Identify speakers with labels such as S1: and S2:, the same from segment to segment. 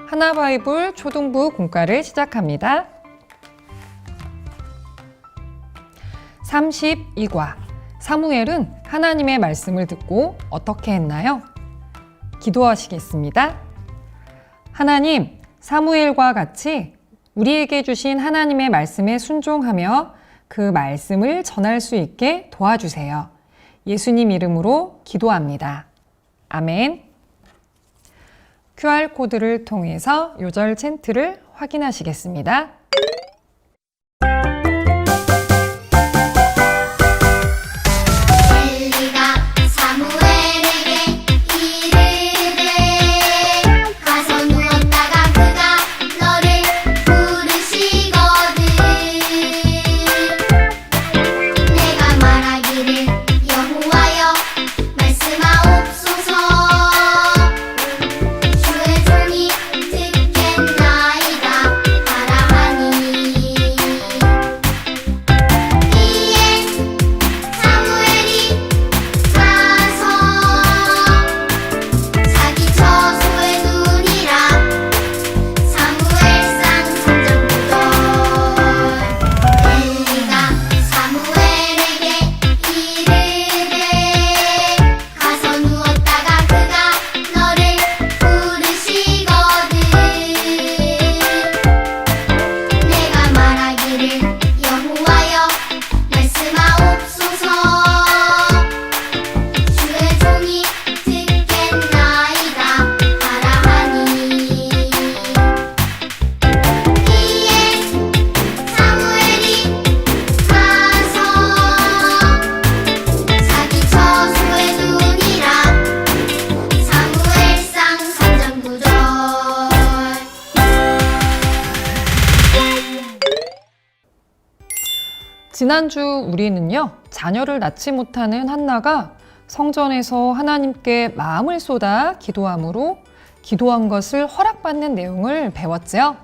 S1: 하나바이블 초등부 공과를 시작합니다. 32과 사무엘은 하나님의 말씀을 듣고 어떻게 했나요? 기도하시겠습니다. 하나님, 사무엘과 같이 우리에게 주신 하나님의 말씀에 순종하며 그 말씀을 전할 수 있게 도와주세요. 예수님 이름으로 기도합니다. 아멘. QR코드를 통해서 요절 챈트를 확인하시겠습니다. 지난주 우리는요, 자녀를 낳지 못하는 한나가 성전에서 하나님께 마음을 쏟아 기도함으로 기도한 것을 허락받는 내용을 배웠죠.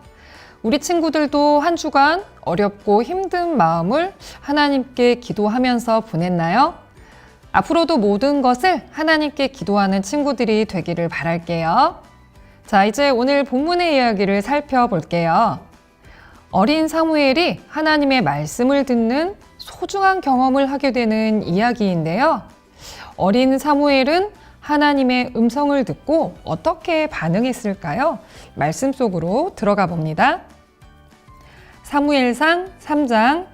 S1: 우리 친구들도 한 주간 어렵고 힘든 마음을 하나님께 기도하면서 보냈나요? 앞으로도 모든 것을 하나님께 기도하는 친구들이 되기를 바랄게요. 자, 이제 오늘 본문의 이야기를 살펴볼게요. 어린 사무엘이 하나님의 말씀을 듣는 소중한 경험을 하게 되는 이야기인데요. 어린 사무엘은 하나님의 음성을 듣고 어떻게 반응했을까요? 말씀 속으로 들어가 봅니다. 사무엘상 3장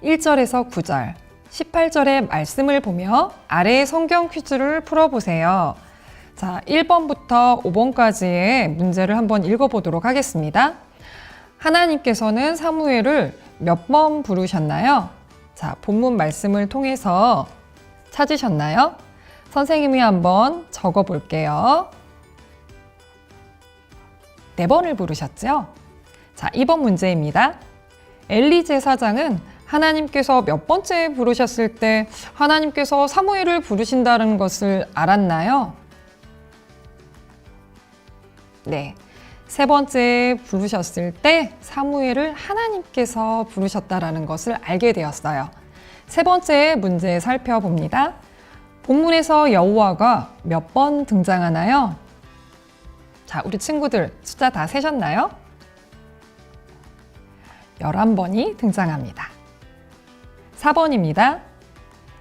S1: 1절에서 9절, 18절의 말씀을 보며 아래의 성경 퀴즈를 풀어보세요. 자, 1번부터 5번까지의 문제를 한번 읽어보도록 하겠습니다. 하나님께서는 사무엘을 몇 번 부르셨나요? 자, 본문 말씀을 통해서 찾으셨나요? 선생님이 한번 적어 볼게요. 4번을 부르셨죠? 자, 2번 문제입니다. 엘리 제사장은 하나님께서 몇 번째 부르셨을 때 하나님께서 사무엘을 부르신다는 것을 알았나요? 네. 3번째 부르셨을 때 사무엘을 하나님께서 부르셨다라는 것을 알게 되었어요. 3번째 문제 살펴봅니다. 본문에서 여호와가 몇 번 등장하나요? 자, 우리 친구들 숫자 다 세셨나요? 11번이 등장합니다. 4번입니다.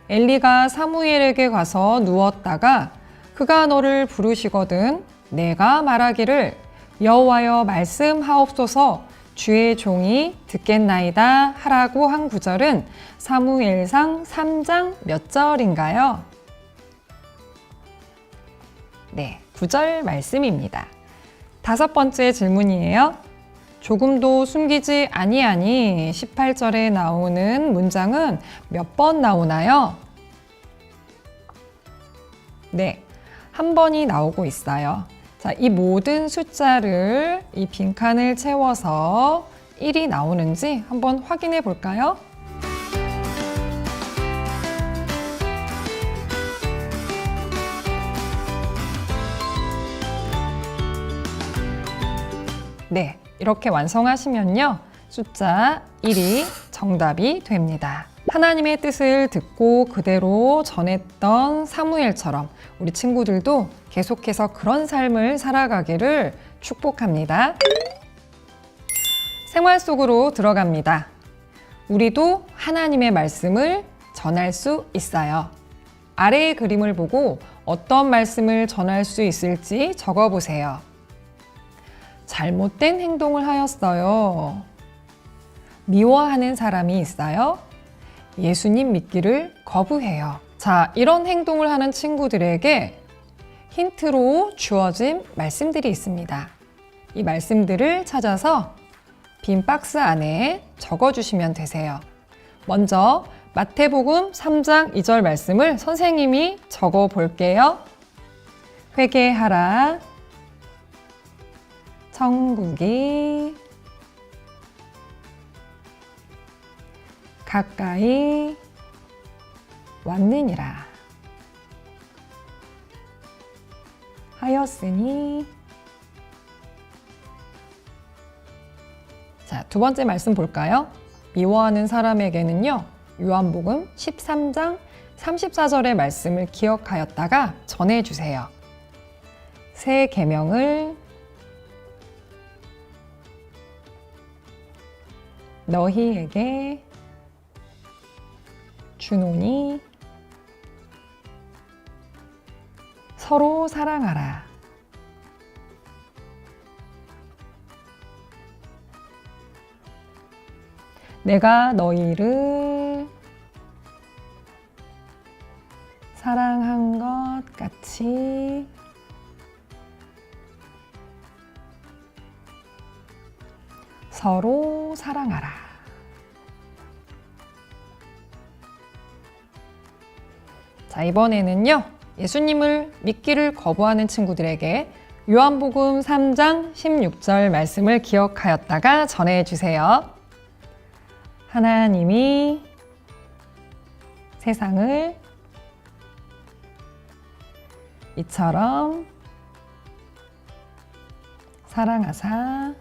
S1: 엘리가 사무엘에게 가서 누웠다가 그가 너를 부르시거든 내가 말하기를 여호와여 말씀하옵소서 주의 종이 듣겠나이다 하라고 한 구절은 사무엘상 3장 몇 절인가요? 네, 9절 말씀입니다. 5번째 질문이에요. 조금도 숨기지 아니하니 18절에 나오는 문장은 몇 번 나오나요? 네, 한 번이 나오고 있어요. 자, 이 모든 숫자를 이 빈칸을 채워서 1이 나오는지 한번 확인해 볼까요? 네, 이렇게 완성하시면요. 숫자 1이 정답이 됩니다. 하나님의 뜻을 듣고 그대로 전했던 사무엘처럼 우리 친구들도 계속해서 그런 삶을 살아가기를 축복합니다. 생활 속으로 들어갑니다. 우리도 하나님의 말씀을 전할 수 있어요. 아래의 그림을 보고 어떤 말씀을 전할 수 있을지 적어보세요. 잘못된 행동을 하였어요. 미워하는 사람이 있어요. 예수님 믿기를 거부해요. 자, 이런 행동을 하는 친구들에게 힌트로 주어진 말씀들이 있습니다. 이 말씀들을 찾아서 빈 박스 안에 적어주시면 되세요. 먼저 마태복음 3장 2절 말씀을 선생님이 적어 볼게요. 회개하라. 천국이 가까이 왔느니라 하였으니. 자, 두 번째 말씀 볼까요? 미워하는 사람에게는요, 요한복음 13장 34절의 말씀을 기억하였다가 전해주세요. 새 계명을 너희에게 주노니 서로 사랑하라. 내가 너희를 사랑한 것 같이 서로 사랑하라. 자, 이번에는요, 예수님을 믿기를 거부하는 친구들에게 요한복음 3장 16절 말씀을 기억하였다가 전해주세요. 하나님이 세상을 이처럼 사랑하사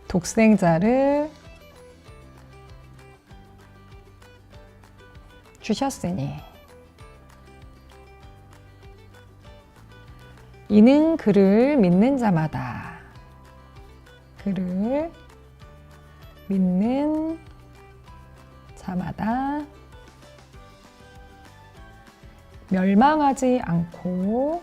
S1: 독생자를 주셨으니 이는 그를 믿는 자마다 그를 믿는 자마다 멸망하지 않고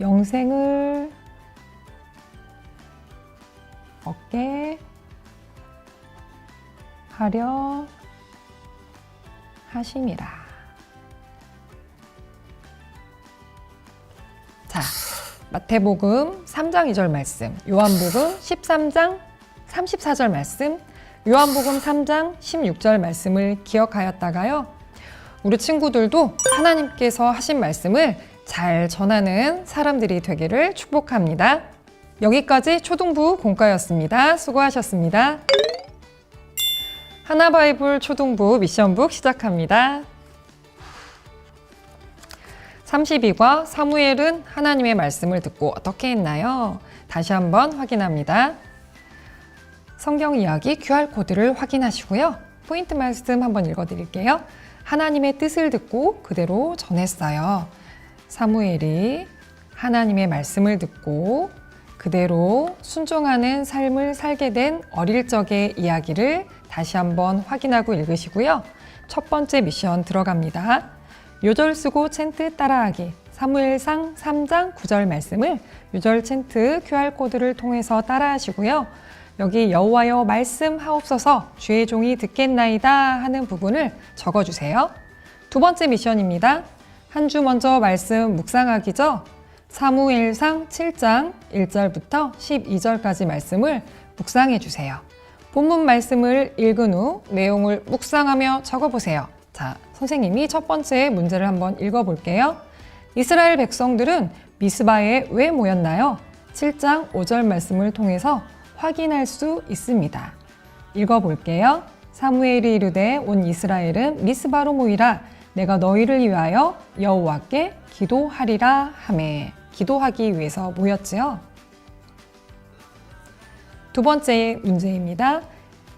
S1: 영생을 얻게 하려 하심이라. 자, 마태복음 3장 2절 말씀, 요한복음 13장 34절 말씀, 요한복음 3장 16절 말씀을 기억하였다가요, 우리 친구들도 하나님께서 하신 말씀을 잘 전하는 사람들이 되기를 축복합니다. 여기까지 초등부 공과였습니다. 수고하셨습니다. 하나바이블 초등부 미션북 시작합니다. 32과 사무엘은 하나님의 말씀을 듣고 어떻게 했나요? 다시 한번 확인합니다. 성경 이야기 QR코드를 확인하시고요. 포인트 말씀 한번 읽어드릴게요. 하나님의 뜻을 듣고 그대로 전했어요. 사무엘이 하나님의 말씀을 듣고 그대로 순종하는 삶을 살게 된 어릴 적의 이야기를 다시 한번 확인하고 읽으시고요. 첫 번째 미션 들어갑니다. 요절 쓰고 챈트 따라하기. 사무엘상 3장 9절 말씀을 요절 챈트 QR코드를 통해서 따라하시고요. 여기 여호와여 말씀하옵소서 주의 종이 듣겠나이다 하는 부분을 적어주세요. 두 번째 미션입니다. 한 주 먼저 말씀 묵상하기죠. 사무엘상 7장 1절부터 12절까지 말씀을 묵상해 주세요. 본문 말씀을 읽은 후 내용을 묵상하며 적어보세요. 자, 선생님이 첫 번째 문제를 한번 읽어볼게요. 이스라엘 백성들은 미스바에 왜 모였나요? 7장 5절 말씀을 통해서 확인할 수 있습니다. 읽어볼게요. 사무엘이 이르되 온 이스라엘은 미스바로 모이라. 내가 너희를 위하여 여호와께 기도하리라 하매. 기도하기 위해서 모였지요. 두 번째 문제입니다.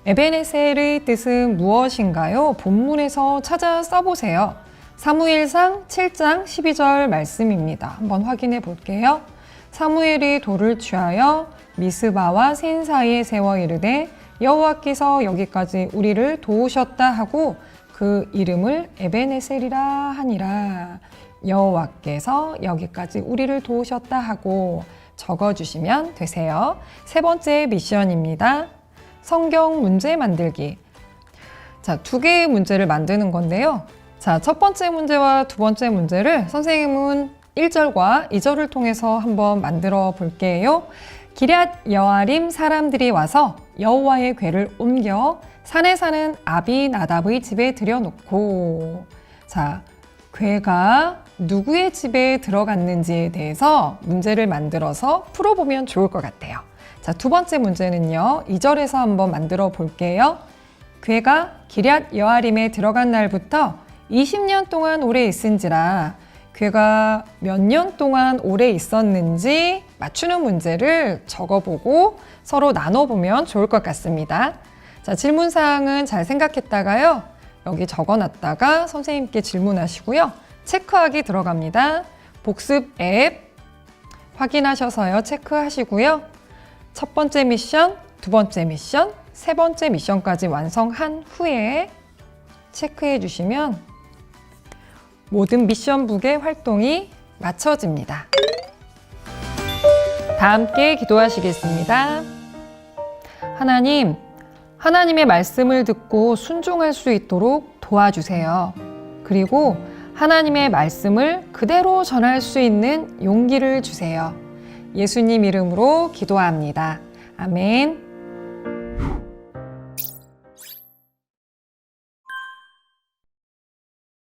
S1: 에베네셀의 뜻은 무엇인가요? 본문에서 찾아 써보세요. 사무엘상 7장 12절 말씀입니다. 한번 확인해 볼게요. 사무엘이 돌을 취하여 미스바와 센 사이에 세워 이르되 여호와께서 여기까지 우리를 도우셨다 하고 그 이름을 에베네셀이라 하니라. 여호와께서 여기까지 우리를 도우셨다 하고 적어주시면 되세요. 세 번째 미션입니다. 성경 문제 만들기. 자, 두 개의 문제를 만드는 건데요. 자, 첫 번째 문제와 두 번째 문제를 선생님은 1절과 2절을 통해서 한번 만들어 볼게요. 기럇 여아림 사람들이 와서 여호와의 궤를 옮겨 산에 사는 아비나답의 집에 들여놓고, 자, 궤가 누구의 집에 들어갔는지에 대해서 문제를 만들어서 풀어보면 좋을 것 같아요. 자, 두 번째 문제는요. 2절에서 한번 만들어 볼게요. 궤가 기럇 여아림에 들어간 날부터 20년 동안 오래 있은지라 궤가 몇 년 동안 오래 있었는지 맞추는 문제를 적어보고 서로 나눠보면 좋을 것 같습니다. 자, 질문사항은 잘 생각했다가요. 여기 적어놨다가 선생님께 질문하시고요. 체크하기 들어갑니다. 복습 앱 확인하셔서요. 체크하시고요. 첫 번째 미션, 두 번째 미션, 세 번째 미션까지 완성한 후에 체크해 주시면 모든 미션북의 활동이 마쳐집니다. 다 함께 기도하시겠습니다. 하나님, 하나님의 말씀을 듣고 순종할 수 있도록 도와주세요. 그리고 하나님의 말씀을 그대로 전할 수 있는 용기를 주세요. 예수님 이름으로 기도합니다. 아멘.